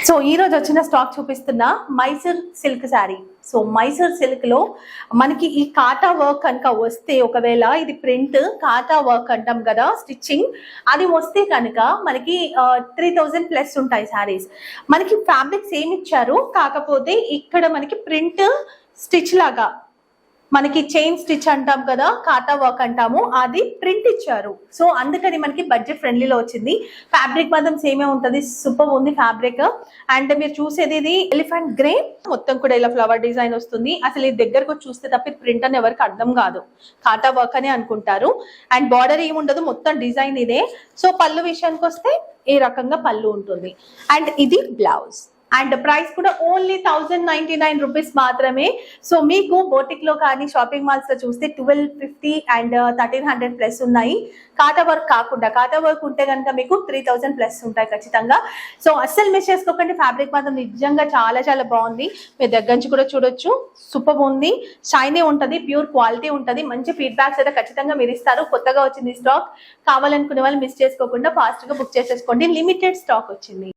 So ఈ రోజు వచ్చిన స్టాక్ చూపిస్తున్నా Mysore silk sari. So Mysore silk లో మనకి ఈ కాటా వర్క్ కనుక వస్తే, ఒకవేళ ఇది ప్రింట్ కాటా వర్క్ అంటాం కదా స్టిచ్చింగ్, అది వస్తే కనుక మనకి 3000 ప్లస్ ఉంటాయి శారీస్. మనకి ఫ్యాబ్రిక్ సేమ్ ఇచ్చారు, కాకపోతే ఇక్కడ మనకి ప్రింట్ స్టిచ్ లాగా మనకి చైన్ స్టిచ్ అంటాం కదా, కాటా వర్క్ అంటాము, అది ప్రింట్ ఇచ్చారు. సో అందుకని మనకి బడ్జెట్ ఫ్రెండ్లీలో వచ్చింది. ఫ్యాబ్రిక్ మాత్రం సేమే ఉంటుంది, సూపర్ ఉంది ఫ్యాబ్రిక్. అండ్ మీరు చూసేది ఇది ఎలిఫెంట్ గ్రే, మొత్తం కూడా ఇలా ఫ్లవర్ డిజైన్ వస్తుంది. అసలు ఇది దగ్గరకు చూస్తే తప్ప ప్రింట్ అని ఎవరికి అర్థం కాదు, కాటా వర్క్ అని అనుకుంటారు. అండ్ బార్డర్ ఏముండదు, మొత్తం డిజైన్ ఇదే. సో పళ్ళు విషయానికి వస్తే ఈ రకంగా పళ్ళు ఉంటుంది. అండ్ ఇది బ్లౌజ్. అండ్ ప్రైస్ కూడా ఓన్లీ 1099 రూపీస్ మాత్రమే. సో మీకు బోటిక్ లో కానీ షాపింగ్ మాల్స్ లో చూస్తే 1250 అండ్ 1300 ప్లస్ ఉన్నాయి. కాటా వర్క్ కాకుండా, కాటా వర్క్ ఉంటే కనుక మీకు 3000 ప్లస్ ఉంటాయి ఖచ్చితంగా. సో అస్సలు మిస్ చేసుకోకండి, ఫ్యాబ్రిక్ మాత్రం నిజంగా చాలా చాలా బాగుంది. మీరు దగ్గర నుంచి కూడా చూడొచ్చు, సూపర్ ఉంది, షైనీ ఉంటుంది, ప్యూర్ క్వాలిటీ ఉంటుంది. మంచి ఫీడ్బ్యాక్స్ అయితే ఖచ్చితంగా మీరు ఇస్తారు. కొత్తగా వచ్చింది స్టాక్, కావాలనుకునే వాళ్ళు మిస్ చేసుకోకుండా ఫాస్ట్ గా బుక్ చేసేసుకోండి. లిమిటెడ్ స్టాక్ వచ్చింది.